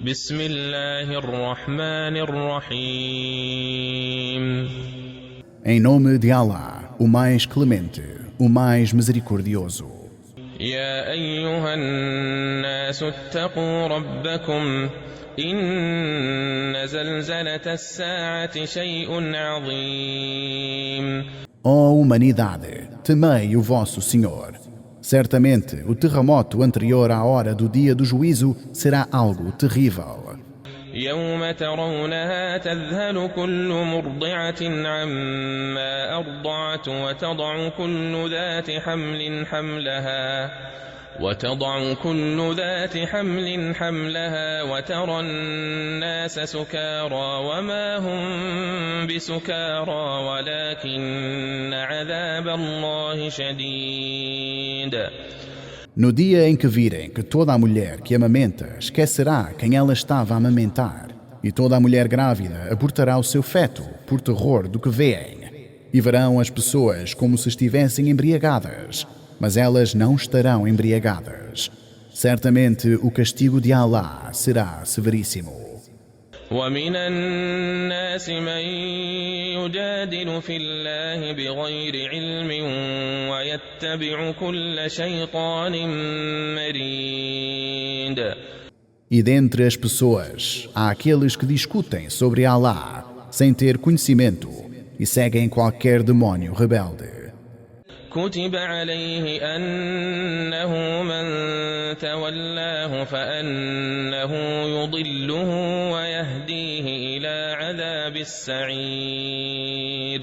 بسم الله الرحمن الرحيم. Em nome de Allah, o mais clemente, o mais misericordioso. يا أيها الناس اتقوا ربكم إن زلزلة الساعة شيء عظيم. Ó humanidade, temei o vosso Senhor. Certamente, o terremoto anterior à hora do dia do juízo será algo terrível. يوم ترونها تذهل كل مرضعة عما أرضعت وتضع كل ذات حمل حملها وترى الناس سكارى وما هم بسكارى ولكن عذاب الله شديد. No dia em que virem que toda a mulher que amamenta esquecerá quem ela estava a amamentar, e toda a mulher grávida abortará o seu feto por terror do que veem, e verão as pessoas como se estivessem embriagadas, mas elas não estarão embriagadas. Certamente o castigo de Allah será severíssimo. ومن الناس من يجادل في الله بغير علم ويتبع كل شيطان مريد. E dentre as pessoas, há aqueles que discutem sobre Allah sem ter conhecimento e seguem qualquer demónio rebelde. كتب عليه أنه من تولاه فأنه يضله ويهديه إلى عذاب السعير.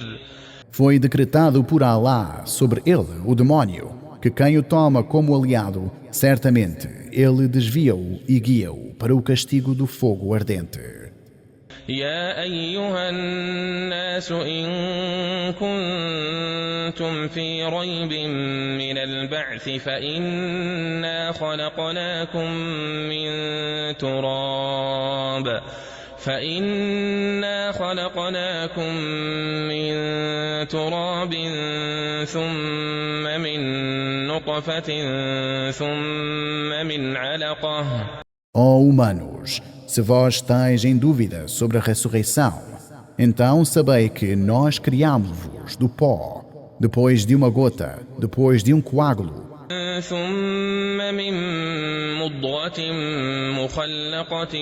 Foi decretado por Allah sobre ele, o demónio, que quem o toma como aliado, certamente ele desvia-o e guia-o para o castigo do fogo ardente. يا أيها الناس إن كنتم في ريب من البعث فإنا خلقناكم من تراب ثم من نطفة ثم من علقة. Ó humanos, se vós estáis em dúvida sobre a ressurreição, então sabei que nós criámos-vos do pó, depois de uma gota, depois de um coágulo, ثم من مضغة مخلقة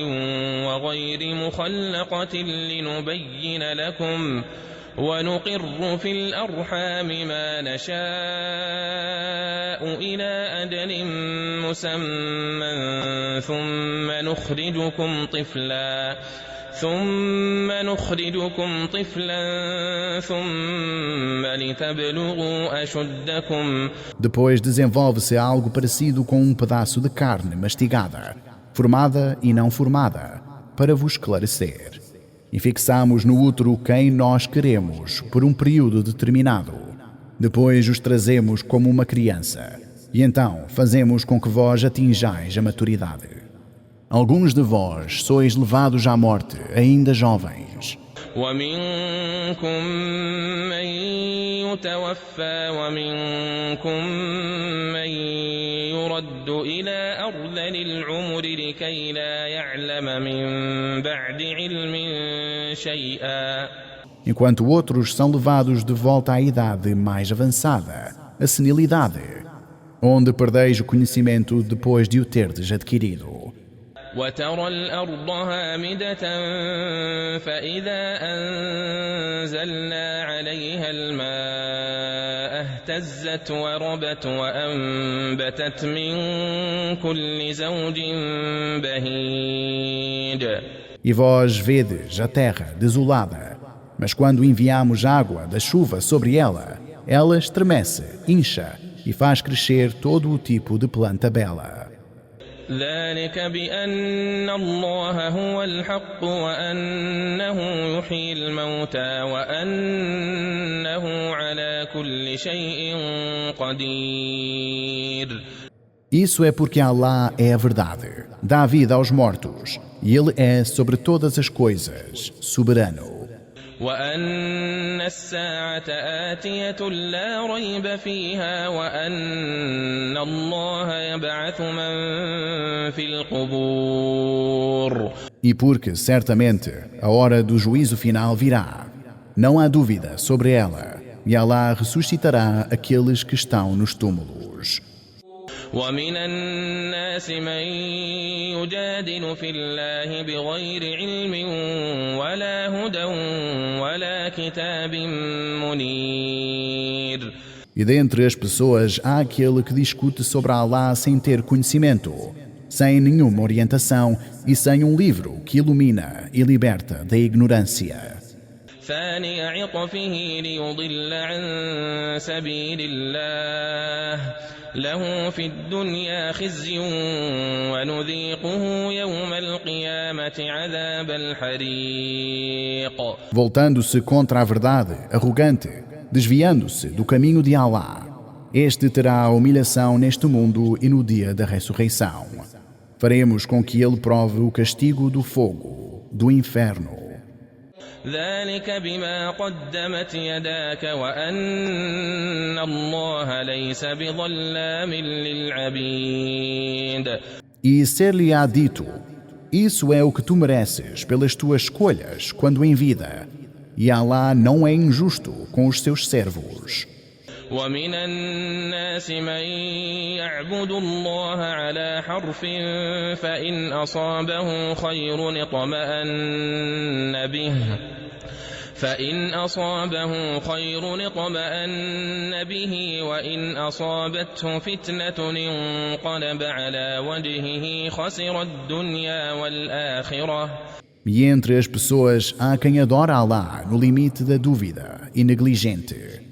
وغير مخلقة لنبين لكم ونقر في الأرحام ما نشاء إلى أجل مسمى ثم نخرجكم طفلا ثم لتبلغوا أشدكم. Depois desenvolve-se algo parecido com um pedaço de carne mastigada, formada e não formada, para vos esclarecer. E fixamos no útero quem nós queremos por um período determinado. Depois os trazemos como uma criança, e então fazemos com que vós atinjais a maturidade. Alguns de vós sois levados à morte ainda jovens. ومنكم من يتوفى ومنكم من يرد إلى أرذل العمر لكي لا يعلم من بعد علم شيئا. Enquanto outros são levados de volta à idade mais avançada, a senilidade, onde perdeis o conhecimento depois de o terdes adquirido. وترى الأرض هامدة فإذا أنزلنا عليها الماء اهتزت وربت وأنبتت من كل زوج بهيج. E vós vedes a terra desolada, mas quando enviamos água da chuva sobre ela, ela estremece, incha e faz crescer todo o tipo de planta bela. ذلك بأن الله هو الحق وأنه يحيي الموتى وأنه على كل شيء قدير. Isso é porque Allah é a verdade, dá vida aos mortos, e Ele é sobre todas as coisas soberano. وأن الساعة آتية لا ريب فيها وأن الله يبعث من في القبور. E porque, certamente, a hora do juízo final virá. Não há dúvida sobre ela. E Allah ressuscitará aqueles que estão nos túmulos. ومن الناس من يجادل في الله بغير علم ولا هدى ولا كتاب منير. E dentre as pessoas há aquele que discute sobre Allah sem ter conhecimento, sem nenhuma orientação e sem um livro que ilumina e liberta da ignorância. ثاني عطفه ليضل عن سبيل الله له في الدنيا خزي ونذيقه يوم القيامة عذاب الحريق. Voltando-se contra a verdade, arrogante, desviando-se do caminho de Allah, este terá a humilhação neste mundo e no dia da ressurreição. Faremos com que ele prove o castigo do fogo, do inferno. ذلك بما قدمت يداك وأن الله ليس بظلام للعبيد. E ser-lhe-á dito: isso é o que tu mereces pelas tuas escolhas quando em vida, e Allah não é injusto com os seus servos. ومن الناس من يعبد الله على حرف فإن أصابه خير اطمأن به وإن أصابته فتنة انقلب على وجهه خسر الدنيا والآخرة. E entre as pessoas há quem adora Allah no limite da dúvida e negligente.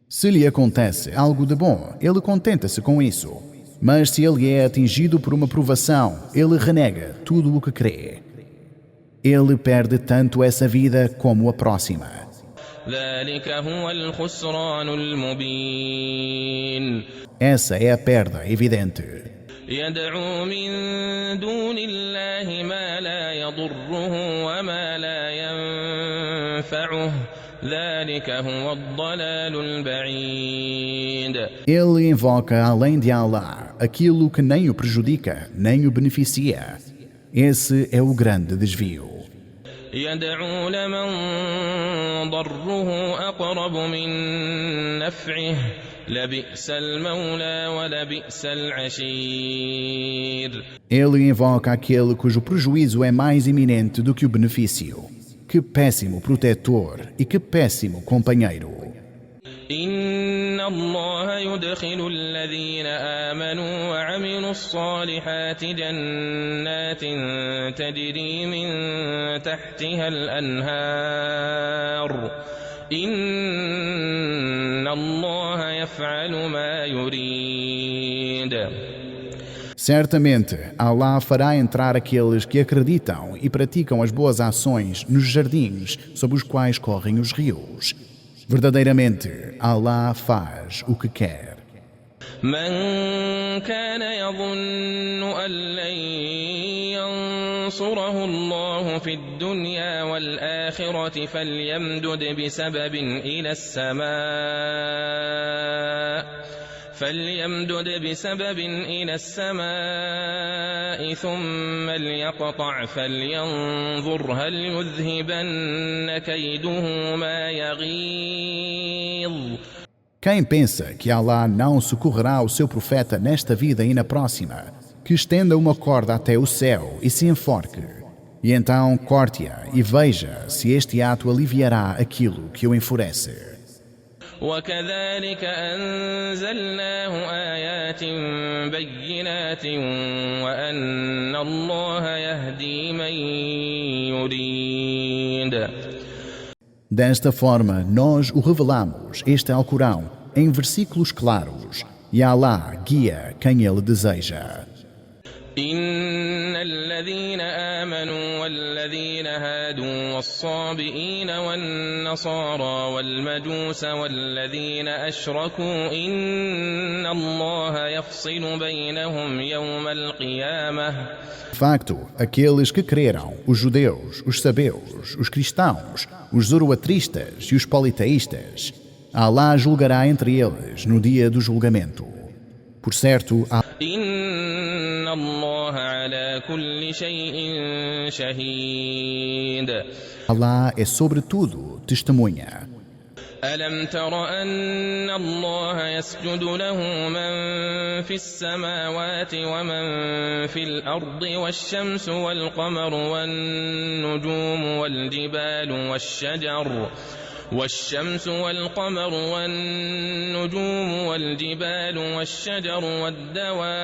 Se lhe acontece algo de bom, ele contenta-se com isso. Mas se ele é atingido por uma provação, ele renega tudo o que crê. Ele perde tanto essa vida como a próxima. Essa é a perda evidente. يدعو من دون الله ما لا يضره وما لا ينفعه ذلك هو الضلال البعيد. Ele invoca além de Allah aquilo que nem o prejudica, nem o beneficia. Esse é o grande desvio. يدعو لمن ضره أقرب من نفعه لبئس المولى ولبئس العشير. Ele invoca aquele cujo prejuízo é mais iminente do que o benefício. Que péssimo protetor e que péssimo companheiro. إن الله يدخل الذين آمنوا وعملوا الصالحات جنات تجري من تحتها الأنهار إن الله يفعل ما يريد. Certamente, Allah fará entrar aqueles que acreditam e praticam as boas ações nos jardins sob os quais correm os rios. Verdadeiramente, Allah faz o que quer. من كان يظن أن لن ينصره الله في الدنيا والآخرة فليمدد بسبب إلى السماء ثم ليقطع فلينظر هل يذهبن كيده ما يغيظ. Quem pensa que Allah não socorrerá o seu profeta nesta vida e na próxima, que estenda uma corda até o céu e se enforque, e então corte-a e veja se este ato aliviará aquilo que o enfurece. وكذلك أنزلناه آيات بينات وأن الله يهدي من يريد. Desta forma, nós o revelamos, este Alcorão, em versículos claros, e Allah guia quem Ele deseja. إن الذين آمنوا والذين هادوا والصابئين والنصارى والمجوس والذين أشركوا إن الله يفصل بينهم يوم القيامة. De facto, aqueles que creram, os judeus, os sabeus, os cristãos, os zoroatristas e os politeístas, Allah julgará entre eles no dia do julgamento. Por certo, إن الله على على كل شيء شهيد Allah é sobre tudo testemunha. ألم تر أن الله يسجد له من في السماوات ومن في الأرض والشمس والقمر والنجوم والجبال والشجر والدواب.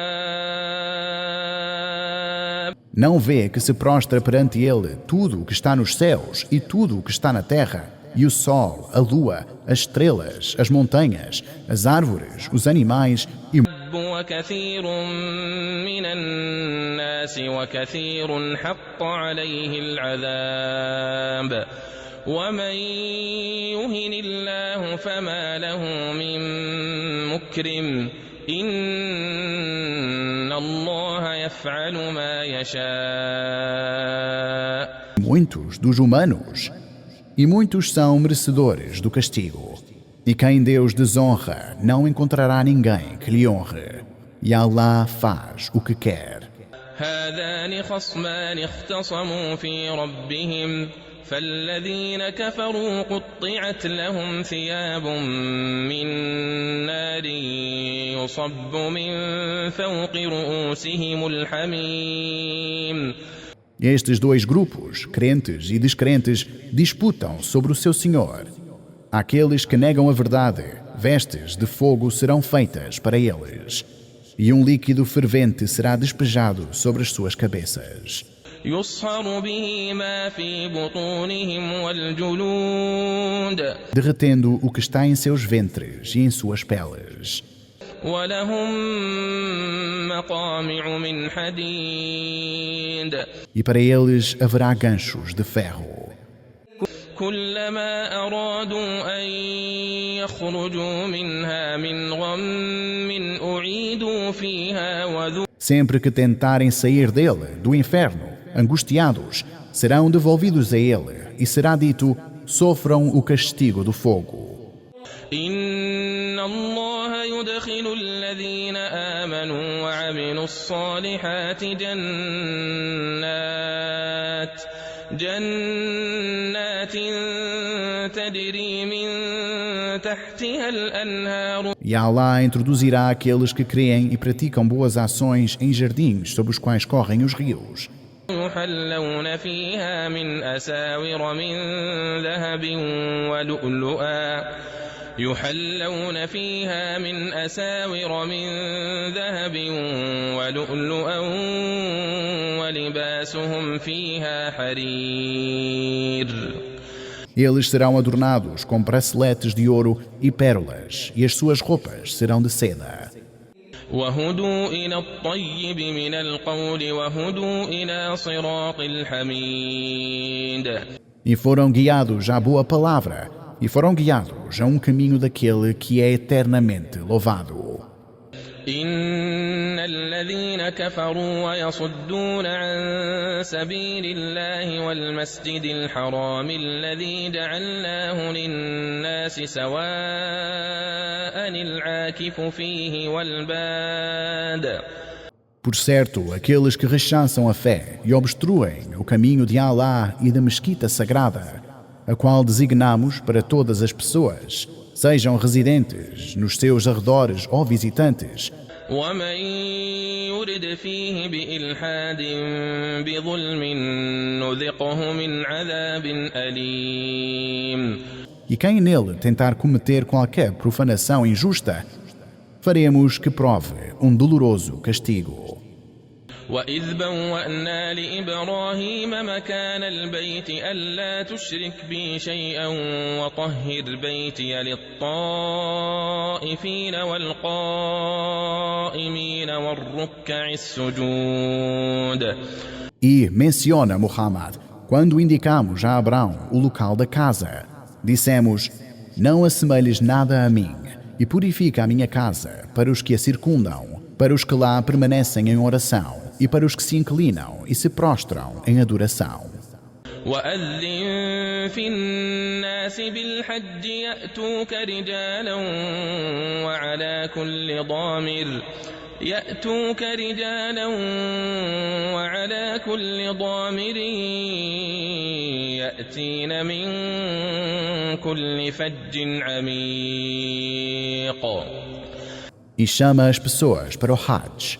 Não vê que se prostra perante ele tudo o que está nos céus e tudo o que está na terra, e o sol, a lua, as estrelas, as montanhas, as árvores, os animais e وكثير من الناس وكثير حق عليه العذاب ومن يهن الله فما له من مكرم إن الله يفعل ما يشاء. muitos dos humanos, e muitos são merecedores do castigo. E quem Deus desonra não encontrará ninguém que lhe honre. E Allah faz o que quer. هذان خصمان اختصموا في ربهم فالذين كفروا قطعت لهم ثياب من نار يصب من فوق رؤوسهم الحميم. Estes dois grupos, crentes e descrentes, disputam sobre o seu Senhor. Aqueles que negam a verdade, vestes de fogo serão feitas para eles, e um líquido fervente será despejado sobre as suas cabeças. يصهر به ما في بطونهم والجلود derretendo o que está em seus ventres e em suas peles. ولهم مقامع من حديد E para eles haverá ganchos de ferro. كلما أرادوا أن يخرجوا منها من غم أعيدوا فيها وذوقوا Sempre que tentarem sair dele, do inferno, angustiados, serão devolvidos a ele, e será dito: sofram o castigo do fogo. إن الله يدخل الذين آمنوا وعملوا الصالحات جنات تجري من تحتها الأنهار E Allah introduzirá aqueles que creem e praticam boas ações em jardins sob os quais correm os rios. يحلون فيها من أساور من ذهب ولؤلؤا ولباسهم فيها حرير. Eles serão adornados com braceletes de ouro e pérolas, e as suas roupas serão de seda. وهدوا إلى الطيب من القول وهدوا إلى صراط الحميد. E foram guiados à boa palavra, e foram guiados a um caminho daquele que é eternamente louvado. إن الذين كفروا ويصدون عن سبيل الله والمسجد الحرام الذي جعلناه للناس سواء العاكف فيه والباد. Por certo, aqueles que rechaçam a fé e obstruem o caminho de Allah e da mesquita sagrada, a qual designamos para todas as pessoas, sejam residentes nos seus arredores ou visitantes, ومن يرد فيه بإلحاد بظلم نذقه من عذاب أليم. e quem nele tentar cometer qualquer profanação injusta, faremos que prove um doloroso castigo. وإذ بوأنا لإبراهيم مكان البيت ألا تشرك بي شيئا وطهر بيتي للطائفين والقائمين والركع السجود. E menciona Muhammad, quando indicamos a Abraão o local da casa, dissemos: não assemelhes nada a mim, e purifica a minha casa para os que a circundam, para os que lá permanecem em oração, e para os que se inclinam e se prostram em adoração. وأذن في الناس بالحج يأتوك رجالا يأتوك رجالا وعلى كل ضامر يأتين من كل فج عميق. E chama as pessoas para o Hajj.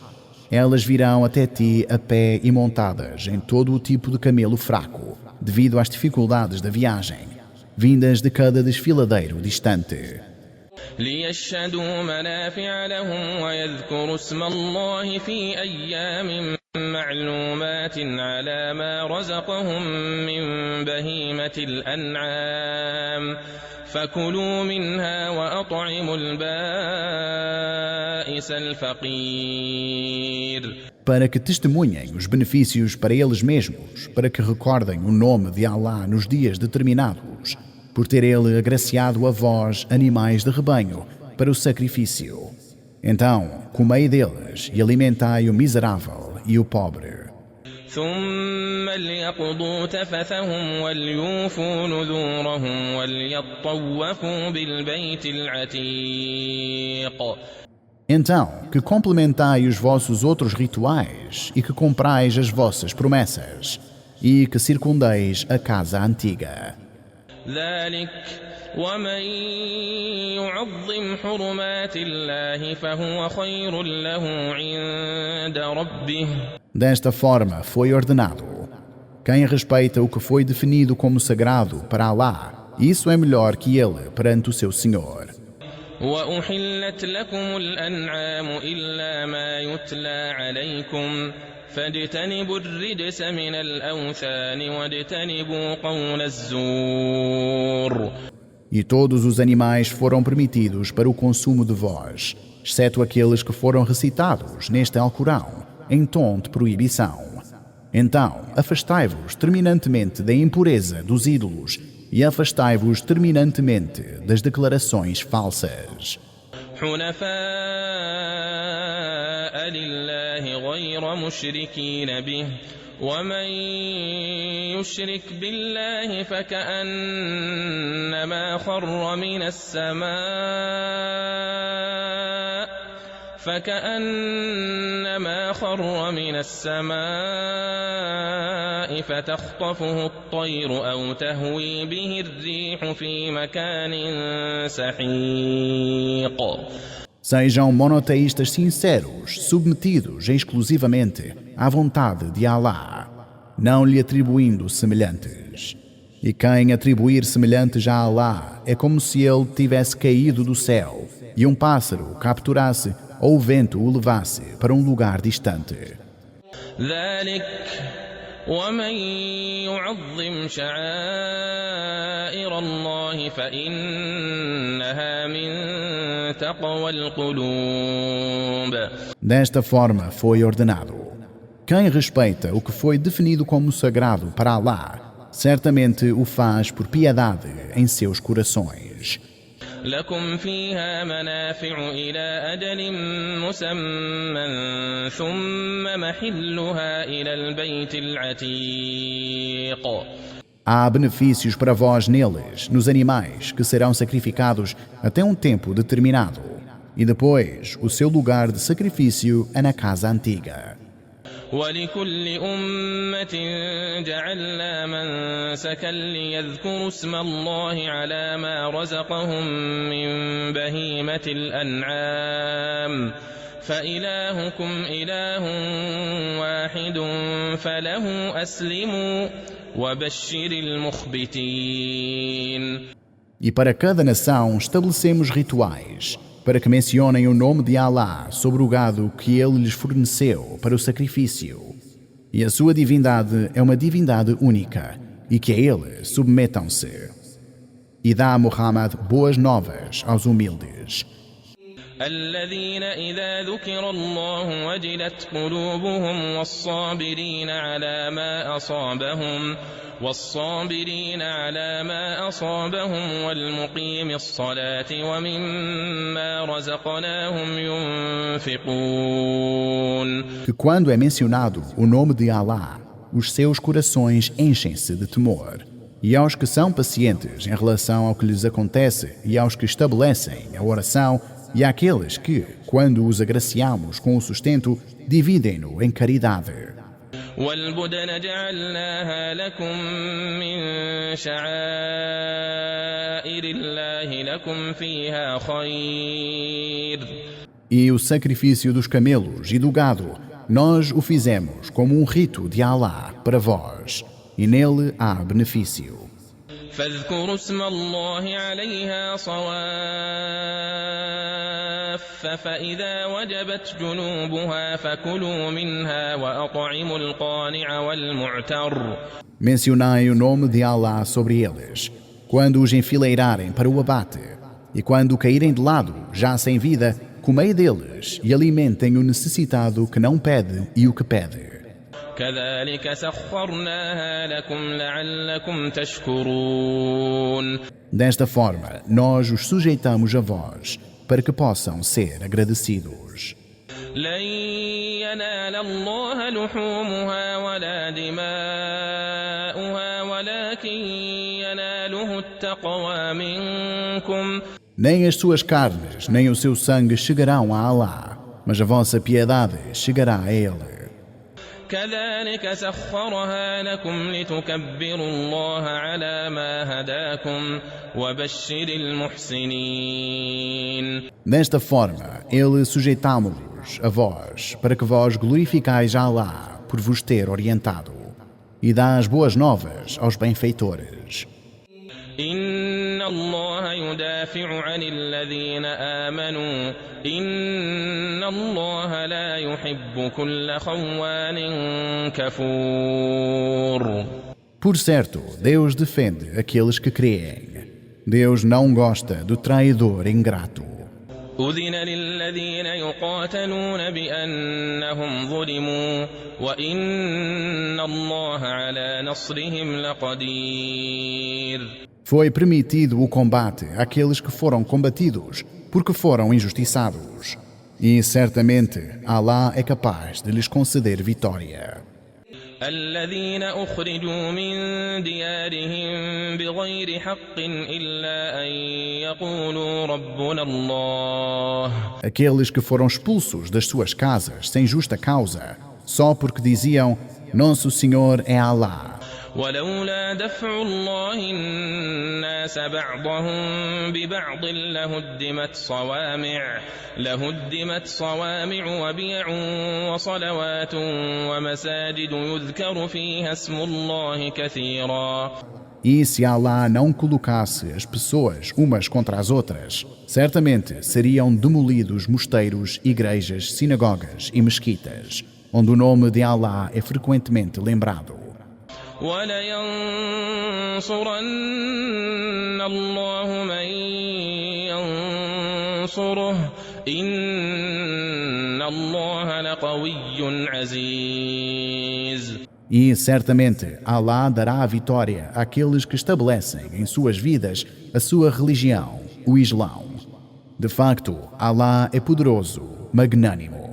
Elas virão até ti a pé e montadas em todo o tipo de camelo fraco, devido às dificuldades da viagem, vindas de cada desfiladeiro distante. ليشهدوا منافع لهم ويذكروا اسم الله في أيام معلومات على ما رزقهم من بهيمة الأنعام فكلوا منها وأطعموا البائس الفقير. Para que testemunhem os benefícios para eles mesmos, para que recordem o nome de Allah nos dias determinados, por ter Ele agraciado a vós, animais de rebanho, para o sacrifício. Então, comei deles e alimentai o miserável e o pobre. ثم ليقضوا تفثهم وليوفوا نذورهم وليطوفوا بالبيت العتيق. Então, que complementai os vossos outros rituais e que cumprais as vossas promessas e que circundeis a casa antiga. ذلك ومن يعظم حرمات الله فهو خير له عند ربه. Desta forma foi ordenado. Quem respeita o que foi definido como sagrado para Allah, isso é melhor que ele perante o seu Senhor. وأحلت لكم الأنعام إلا ما يتلى عليكم فاجتنبوا الرجس من الأوثان واجتنبوا قول الزور. E todos os animais foram permitidos para o consumo de vós, exceto aqueles que foram recitados neste Alcorão, em tom de proibição. Então, afastai-vos terminantemente da impureza dos ídolos e afastai-vos terminantemente das declarações falsas. حنفاء لله غير مشركين به ومن يشرك بالله فكأنما خر من السماء فتخطفه الطير أو تهوي به الريح في مكان سحيق. Sejam monoteístas sinceros, submetidos exclusivamente à vontade de Allah, não lhe atribuindo semelhantes. E quem atribuir semelhantes a Allah é como se ele tivesse caído do céu e um pássaro capturasse ou o vento o levasse para um lugar distante. ذلك ومن يعظم شعائر الله فإنها من تقوى القلوب. Desta forma foi ordenado. Quem respeita o que foi definido como sagrado para Allah, certamente o faz por piedade em seus corações. لكم فيها منافع إلى أجل مسمى ثم محلها إلى البيت العتيق. Há benefícios para vós neles, nos animais, que serão sacrificados até um tempo determinado. E depois, o seu lugar de sacrifício é na casa antiga. ولكل أمة جعلنا منسكا ليذكروا اسم الله على ما رزقهم من بهيمة الأنعام فإلهكم إله واحد فله أسلموا وبشر المخبتين. E para cada nação estabelecemos rituais, para que mencionem o nome de Allah sobre o gado que ele lhes forneceu para o sacrifício. E a sua divindade é uma divindade única, e que a ele submetam-se. E dá a Muhammad boas novas aos humildes. الذين إذا ذكر الله وجلت قلوبهم والصابرين على ما أصابهم والمقيم الصلاة ومما رزقناهم ينفقون. Que quando é mencionado o nome de Allah, os seus corações enchem-se de temor. E aos que são pacientes em relação ao que lhes acontece e aos que estabelecem a oração e àqueles que, quando os agraciamos com o sustento, dividem-no em caridade. والبدن جعلناها لكم من شعائر الله لكم فيها خير. E o sacrifício dos camelos e do gado, nós o fizemos como um rito de Alá para vós, e nele há benefício. فاذكروا اسم الله عليها صواف فإذا وجبت جنوبها فكلوا منها وأطعموا القانع والمعتر. Mencionai o nome de Alá sobre eles, quando os enfileirarem para o abate, e quando caírem de lado, já sem vida, comei deles e alimentem o necessitado que não pede e o que pede. كذلك سخرناها لكم لعلكم تشكرون. Desta forma, nós os sujeitamos a vós, para que possam ser agradecidos. لن ينال الله لحومها ولا دماؤها ولكن يناله التقوى منكم. Nem as suas carnes, nem o seu sangue chegarão a Alá, mas a vossa piedade chegará a Ele. كذلك سخرها لكم لتكبروا الله على ما هداكم وبشر المحسنين. Desta forma, Ele sujeitámo-los a vós, para que vós glorificais a Alá por vos ter orientado, e dá as boas novas aos benfeitores. إن الله يدافع عن الذين آمنوا إن الله لا يحب كل خوان كفور. Por certo, Deus defende aqueles que creem. Deus não gosta do traidor ingrato. أذن للذين يقاتلون بأنهم ظلموا وإن الله على نصرهم لقدير. Foi permitido o combate àqueles que foram combatidos, porque foram injustiçados. E, certamente, Alá é capaz de lhes conceder vitória. الذين أخرجوا من ديارهم بغير حق إلا أن يقولوا ربنا الله. Aqueles que foram expulsos das suas casas sem justa causa, só porque diziam, Nosso Senhor é Alá. ولولا دفع الله الناس بعضهم ببعض لهدمت صوامع وبيع وصلوات ومساجد يذكر فيها اسم الله كثيرا. E se Alá não colocasse as pessoas umas contra as outras, certamente seriam demolidos mosteiros, igrejas, sinagogas e mesquitas, onde o nome de Alá é frequentemente lembrado. وَلَيَنصُرَنَّ اللَّهُ مَن يَنصُرُهُ إِنَّ اللَّهَ لَقَوِيٌّ عَزِيزٌ. E, certamente, Alá dará a vitória àqueles que estabelecem em suas vidas a sua religião, o Islão. De facto, Alá é poderoso, magnânimo.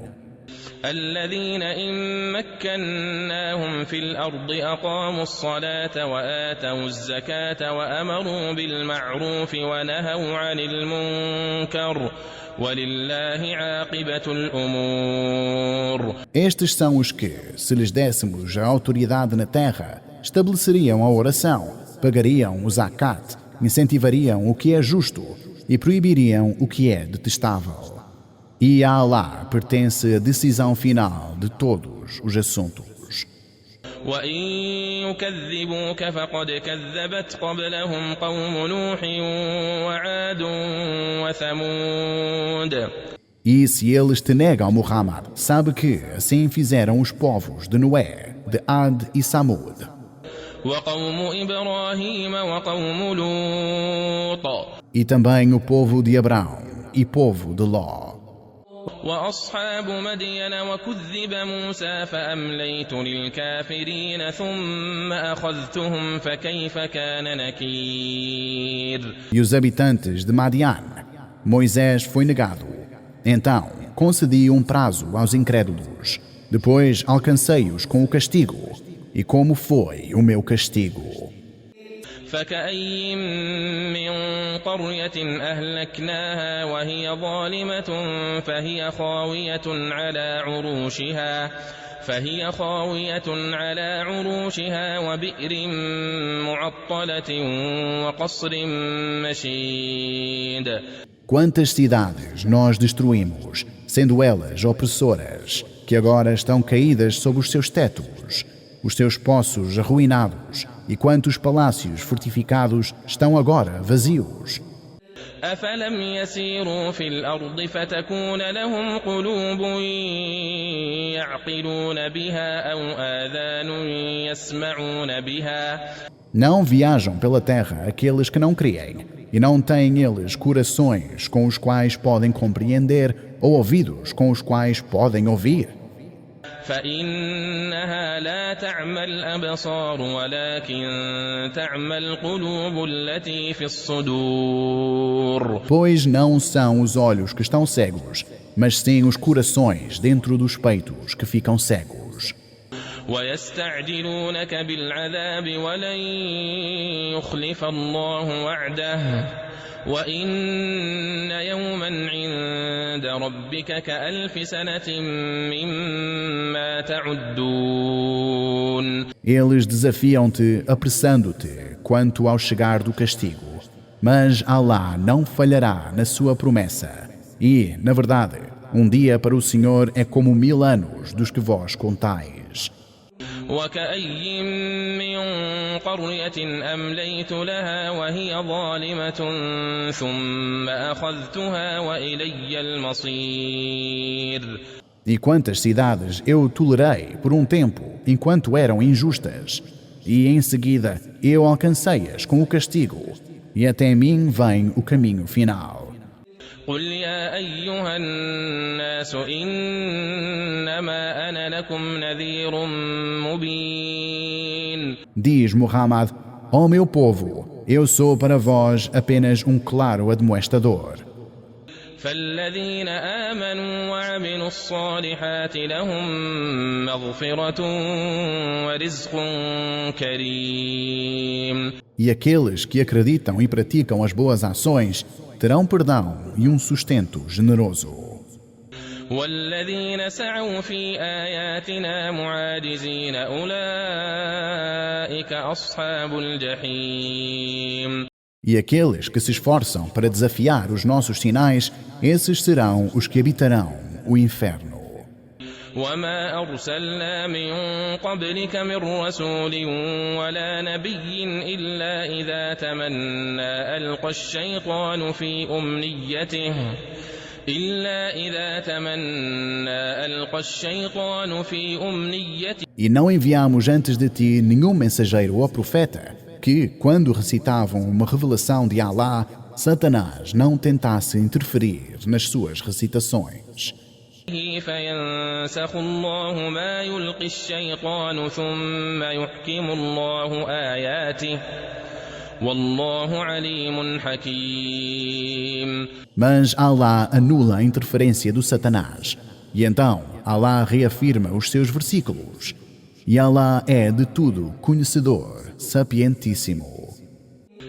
الذين إن مكناهم في الأرض أقاموا الصلاة وآتوا الزكاة وأمروا بالمعروف ونهوا عن المنكر ولله عاقبة الأمور. Estes são os que, se lhes dessemos a autoridade na terra, estabeleceriam a oração, pagariam o zakat, incentivariam o que é justo e proibiriam o que é detestável. E a Alá pertence a decisão final de todos os assuntos. وَإِن يُكَذِّبُوكَ فَقَدْ كَذَّبَتْ قَبْلَهُمْ قَوْمُ نُوحٍ وَعَادٌ وَثَمُودَ. E se eles te negam, Muhammad, sabe que assim fizeram os povos de Noé, de Ad e Samud. وَقَوْمُ إِبْرَاهِيمَ وَقَوْمُ لُوطٍ. E também o povo de Abrão e povo de Ló. وأصحاب مدين وكذب موسى فأمليت للكافرين ثم أخذتهم فكيف كان نكير. E os habitantes de Madian, Moisés foi negado. Então concedi um prazo aos incrédulos. Depois alcancei-os com o castigo. E como foi o meu castigo? فكأي من قرية أهلكناها وهي ظالمة فهي خاوية على عروشها وبئر معطلة وقصر مشيد. Quantas cidades nós destruímos, sendo elas opressoras, que agora estão caídas sob os seus tetos, os seus poços arruinados, e quantos palácios fortificados estão agora vazios. أفلم يسيروا في الأرض فتكون لهم قلوب يعقلون بها أو آذان يسمعون بها. Não viajam pela terra aqueles que não creem, e não têm eles corações com os quais podem compreender, ou ouvidos com os quais podem ouvir. فإنها لا تعمى الأبصار ولكن تعمى القلوب التي في الصدور. Pois não são os olhos que estão cegos, mas sim os corações dentro dos peitos que ficam cegos. ويستعجلونك بالعذاب ولن يخلف الله وعده وإن يوما عند ربك كألف سنة مما تعدون. Eles desafiam-te, apressando-te, quanto ao chegar do castigo. Mas Alá não falhará na sua promessa. E, na verdade, um dia para o Senhor é como 1000 anos dos que vós contais. وكأي من قرية أمليت لها وهي ظالمة ثم أخذتها وإلي المصير. E quantas cidades eu tolerei por um tempo, enquanto eram injustas, e em seguida eu alcancei-as com o castigo, e até mim vem o caminho final. قل يا أيها الناس إنما أنا لكم نذير مبين. Diz Muhammad: ó meu povo, eu sou para vós apenas um claro admoestador. فالذين آمنوا وعملوا الصالحات لهم مغفرة ورزق كريم. E aqueles que acreditam e praticam as boas ações terão perdão e um sustento generoso. والذين سعوا في آياتنا معاجزين أولئك أصحاب الجحيم. E aqueles que se esforçam para desafiar os nossos sinais, esses serão os que habitarão o inferno. وما أرسلنا من قبلك من رسول ولا نبي إلا إذا تمنى ألقى الشيطان في أمنيته. E não enviamos antes de ti nenhum mensageiro ou profeta que, quando recitavam uma revelação de Alá, Satanás não tentasse interferir nas suas recitações. فينسخ الله ما يلقي الشيطان ثم يحكم الله آياته والله عليم حكيم. Mas Alá anula a interferência do Satanás, e então Alá reafirma os seus versículos. E Alá é de tudo conhecedor, sapientíssimo.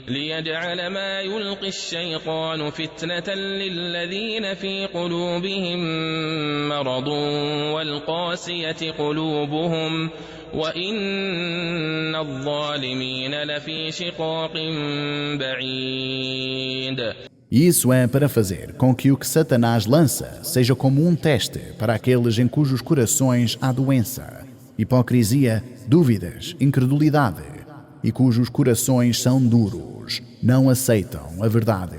ليجعل ما يلقي الشيطان فتنة للذين في قلوبهم مرض والقاسية قلوبهم وإن الظالمين لفي شقاق بعيد. Isso é para fazer com que o que Satanás lança seja como um teste para aqueles em cujos corações há doença, hipocrisia, dúvidas, incredulidade, e cujos corações são duros, não aceitam a verdade.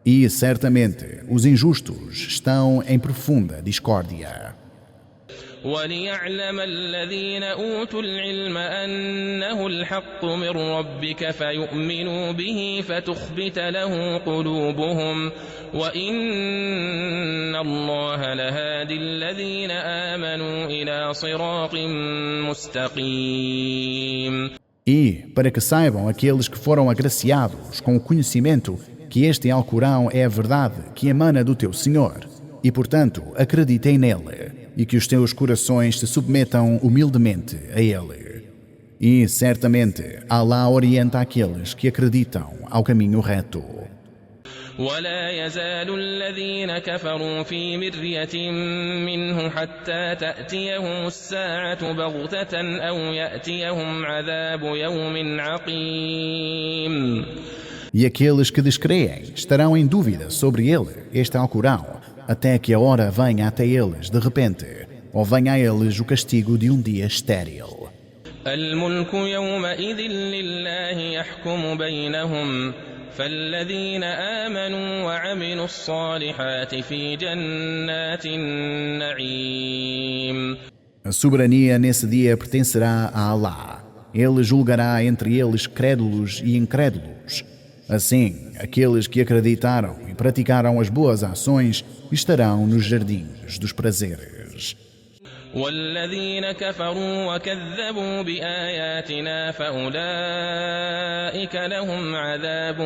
E, certamente, os injustos estão em profunda discórdia. وليعلم الذين أوتوا العلم أنه الحق من ربك فيؤمنوا به فتخبت له قلوبهم وإن الله لهادي الذين آمنوا إلى صراط مستقيم. E, para que saibam aqueles que foram agraciados com o conhecimento que este Alcorão é a verdade que emana do teu Senhor, e, portanto, acreditem nele, e que os teus corações se submetam humildemente a ele. E, certamente, Alá orienta aqueles que acreditam ao caminho reto. ولا يزال الذين كفروا في مرية منه حتى تأتيهم الساعة بغتة أو يأتيهم عذاب يوم عقيم. E aqueles que descreem estarão em dúvida sobre ele, este Alcorão, até que a hora venha até eles de repente, ou venha a eles o castigo de um dia estéril. الملك يومئذ لله يحكم بينهم فالذين آمنوا وعملوا الصالحات في جنات النعيم. A soberania nesse dia pertencerá a Alá. Ele julgará entre eles crédulos e incrédulos. Assim, aqueles que acreditaram e praticaram as boas ações estarão nos jardins dos prazeres. والذين كفروا وكذبوا بآياتنا فأولئك لهم عذاب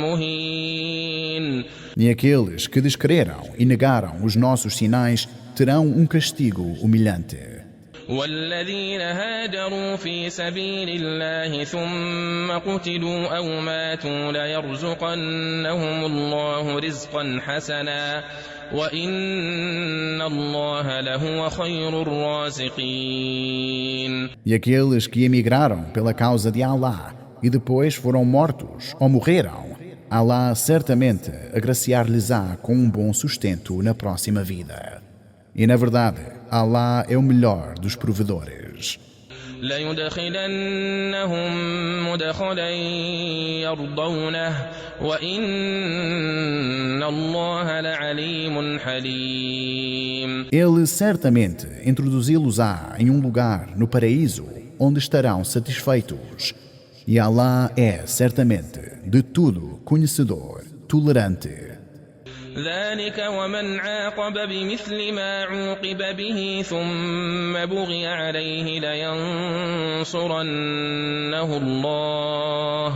مهين. E aqueles que descreram e negaram os nossos sinais terão um castigo humilhante. والذين هاجروا في سبيل الله ثم قتلوا أو ماتوا ليرزقنهم الله رزقا حسنا وإن الله لهو خير الرازقين. E aqueles que emigraram pela causa de Alá e depois foram mortos ou morreram, Alá certamente agraciar-lhes-á com um bom sustento na próxima vida. E na verdade, Alá é o melhor dos provedores. ليدخلنهم مدخلا يرضونه وإن الله لعليم حليم. Ele certamente introduzi-los-á em um lugar no paraíso onde estarão satisfeitos. E Alá é certamente de tudo conhecedor, tolerante. ذلك ومن عاقب بمثل ما عوقب به ثم بغي عليه لينصرنه الله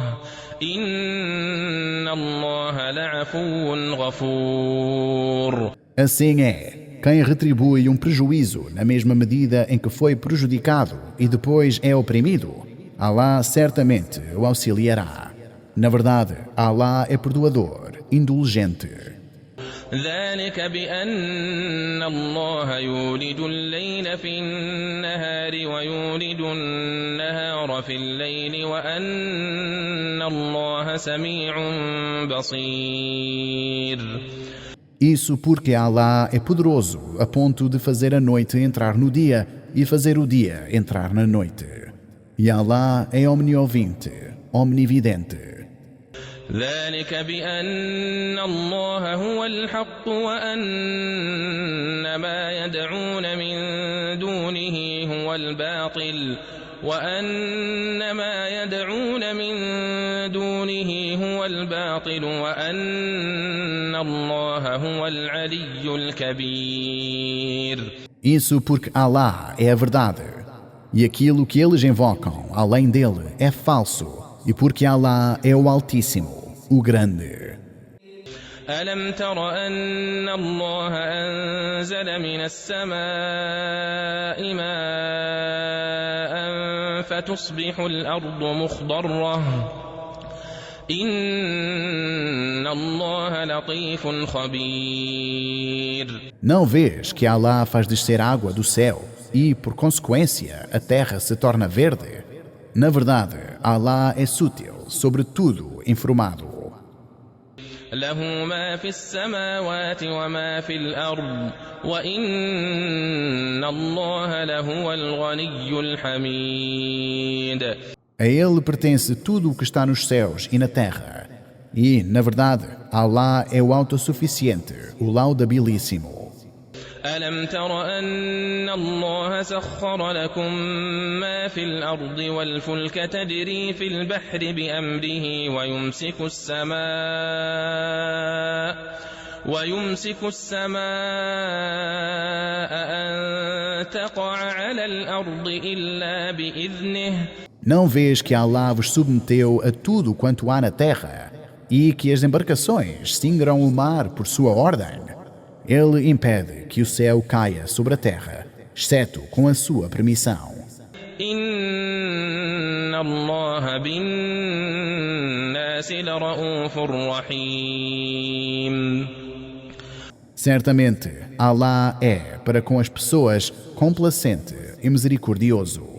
إن الله لعفو غفور. Assim é, quem retribui um prejuízo na mesma medida em que foi prejudicado e depois é oprimido, Alá certamente o auxiliará. Na verdade, Alá é perdoador, indulgente. ذلك بأن الله يولج الليل في النهار ويولج النهار في الليل وأن الله سميع بصير. Isso porque Alá é poderoso a ponto de fazer a noite entrar no dia e fazer o dia entrar na noite. E Alá é omniovinte, omnividente. ذلك بأن الله هو الحق وأن ما يدعون من دونه هو الباطل وأن ما يدعون من دونه هو الباطل وأن الله هو العلي الكبير. Isso porque Alá é a verdade e aquilo que eles invocam além dele é falso. E porque Alá é o Altíssimo, o Grande. ألم تر أن الله أنزل من السماء ماء فتصبح الأرض مخضرة إن الله لطيف خبير. Não vês que Alá faz descer água do céu e, por consequência, a terra se torna verde? Na verdade, Alá é sutil, sobre tudo informado. له ما في السماوات وما في الأرض وإن الله لهو الغني الحميد. A ele pertence tudo o que está nos céus e na terra. E, na verdade, Alá é o autossuficiente, o laudabilíssimo. ألم تر أن الله سخر لكم ما في الأرض والفلك تجري في البحر بأمره ويمسك السماء أن تقع على الأرض إلا بإذنه. Não vês que Alá vos submeteu a tudo quanto há na terra e que as embarcações singram o mar por sua ordem? Ele impede que o céu caia sobre a terra, exceto com a sua permissão. إن الله بالناس لرؤوف رحيم. Certamente, Allah é, para com as pessoas, complacente e misericordioso.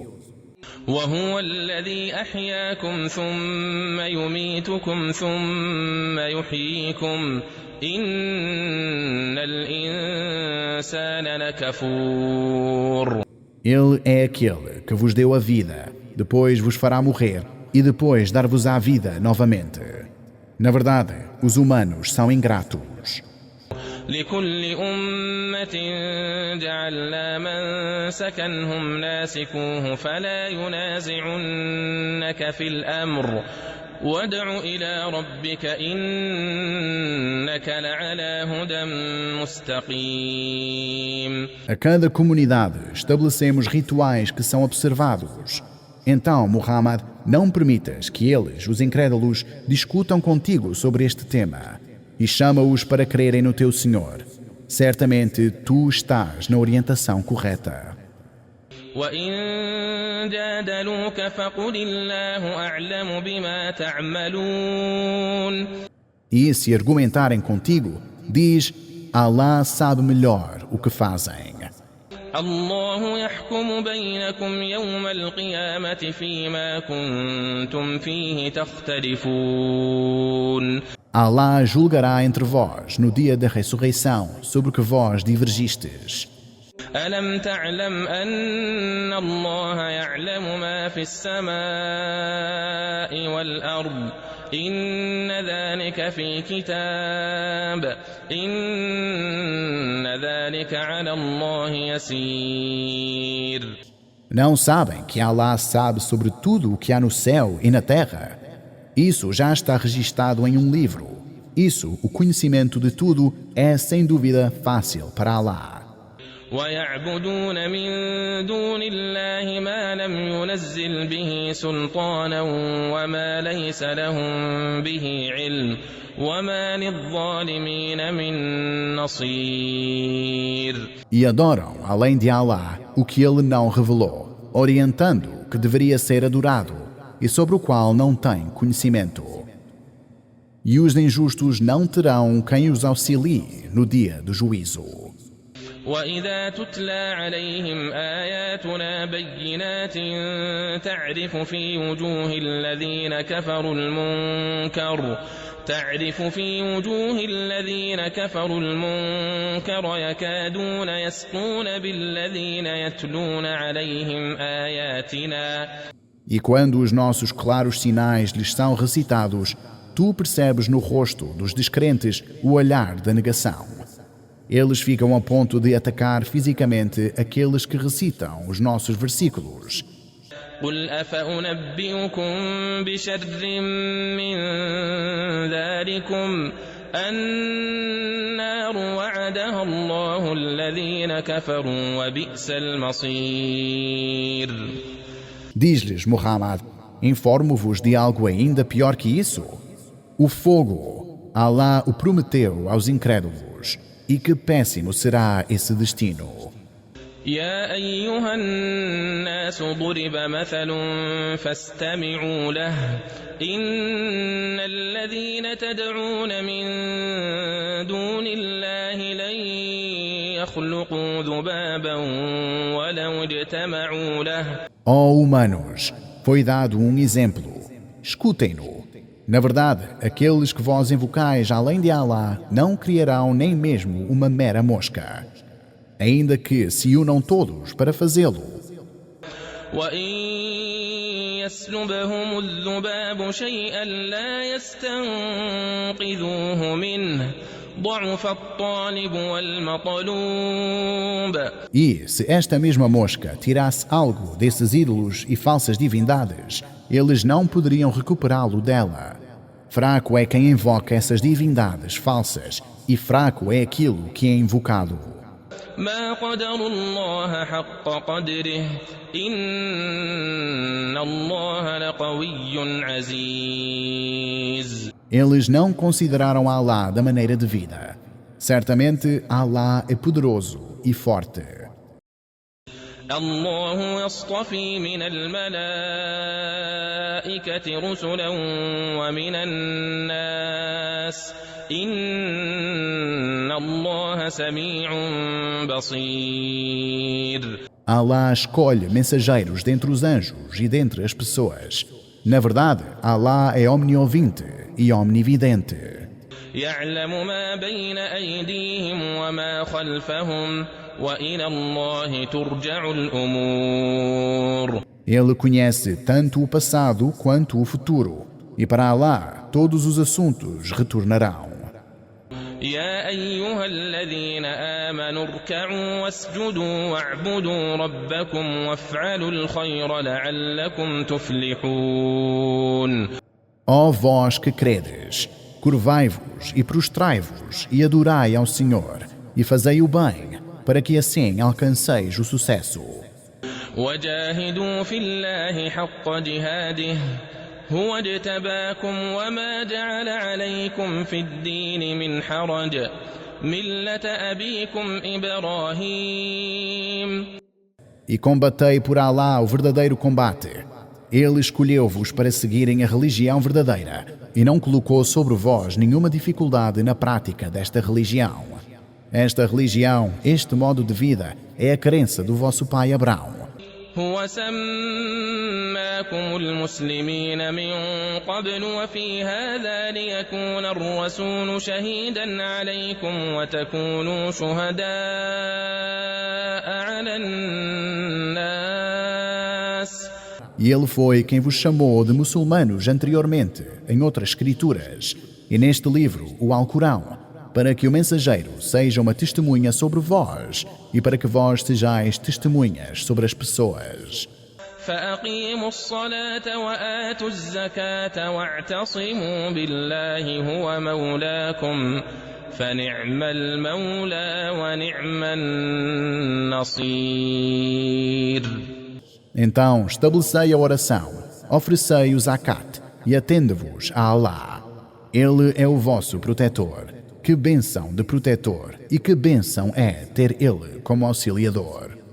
وهو الذي أحياكم ثم يميتكم ثم يحييكم إن الإنسان لكفور. Ele é aquele que vos deu a vida, depois vos fará morrer e depois dar-vos-á vida novamente. Na verdade, os humanos são ingratos. لكل أمة جعلنا منسكا هم ناسكوه فلا ينازعنك في الأمر وادع إلى ربك إنك لعلى هدى مستقيم. A cada comunidade estabelecemos rituais que são observados. Então, Muhammad, não permitas que eles, os incrédulos, discutam contigo sobre este tema e chama-os para crerem no teu Senhor. Certamente tu estás na orientação correta. وإن جادلوك فقل الله أعلم بما تعملون. E se argumentarem contigo, diz, Allah sabe melhor o que fazem. الله يحكم بينكم يوم القيامة فيما كنتم فيه تختلفون. Allah julgará entre vós no dia da ressurreição sobre o que vós divergistes. ألم تعلم أن الله يعلم ما في السماء والأرض إن ذلك في كتاب إن ذلك على الله يسير. Não sabem que Allah sabe sobre tudo o que há no céu e na terra? Isso já está registrado em um livro. Isso, o conhecimento de tudo, é sem dúvida fácil para Allah. ويعبدون من دون الله ما لم ينزل به سلطانا وما ليس لهم به علم وما للظالمين من نصير. E adoram, além de Allah, o que ele não revelou, orientando o que deveria ser adorado e sobre o qual não tem conhecimento. E os injustos não terão quem os auxilie no dia do juízo. وإذا تتلى عليهم آياتنا بينات تعرف في وجوه الذين كفروا المنكر يكادون يسطون بالذين يتلون عليهم آياتنا. E quando os nossos claros sinais lhes são recitados, tu percebes no rosto dos descrentes o olhar da negação. Eles ficam a ponto de atacar fisicamente aqueles que recitam os nossos versículos. قل أفأنبئكم بشر من ذلكم النار وعدها الله الذين كفروا وبئس المصير. Diz-lhes, Muhammad, informo-vos de algo ainda pior que isso. O fogo, Allah o prometeu aos incrédulos. E que péssimo será esse destino. يا أيها الناس ضرب مثل فاستمعوا له إن الذين تدعون من دون الله لن يخلقوا ذبابا ولو اجتمعوا له. Ó humanos, foi dado um exemplo. Escutem-no. Na verdade, aqueles que vós invocais além de Allah não criarão nem mesmo uma mera mosca, ainda que se unam todos para fazê-lo. وإن يسلبهم الذباب شيئا لا يستنقذوه منه ضعف الطالب والمطلوب. E se esta mesma mosca tirasse algo desses ídolos e falsas divindades, eles não poderiam recuperá-lo dela. Fraco é quem invoca essas divindades falsas e fraco é aquilo que é invocado. ما قدروا الله حق قدره إن الله لقوي عزيز. Eles não consideraram Allah da maneira devida. Certamente Allah é poderoso e forte. الله يصطفي من الملائكة رسلا ومن الناس إن الله سميع بصير. Allah escolhe mensageiros dentre os anjos e dentre as pessoas. Na verdade, Allah é omniovinte e omnividente. يعلم ما بين أيديهم وما خلفهم وإلى الله ترجع الأمور. Ele conhece tanto o passado quanto o futuro, e para Allah todos os assuntos retornarão. يا أيها الذين آمنوا اركعوا واسجدوا واعبدوا ربكم وافعلوا الخير لعلكم تفلحون. Ó vós que credes, curvai-vos e prostrai-vos e adorai ao Senhor, e fazei o bem, para que assim alcanceis o sucesso. وجاهدوا في الله حق جهاده هو اجتباكم وما جعل عليكم في الدين من حرج ملة أبيكم إبراهيم. E combatei por Allah o verdadeiro combate. Ele escolheu-vos para seguirem a religião verdadeira e não colocou sobre vós nenhuma dificuldade na prática desta religião. Esta religião, este modo de vida, é a crença do vosso pai Abraão. هو سماكم المسلمين من قبل وفي هذا ليكون الرسول شهيدا عليكم وتكونوا شهداء على الناس. E ele foi quem vos chamou de muçulmanos anteriormente, em outras escrituras, e neste livro, o Alcorão, para que o mensageiro seja uma testemunha sobre vós e para que vós sejais testemunhas sobre as pessoas. فأقيموا الصلاة وآتوا الزكاة واعتصموا بالله هو مولاكم فنعم المولى ونعم النصير. Então estabelecei a oração, oferecei o zakat e atende-vos a Allah. Ele é o vosso protetor. Que bênção de protetor e que bênção é ter Ele como auxiliador.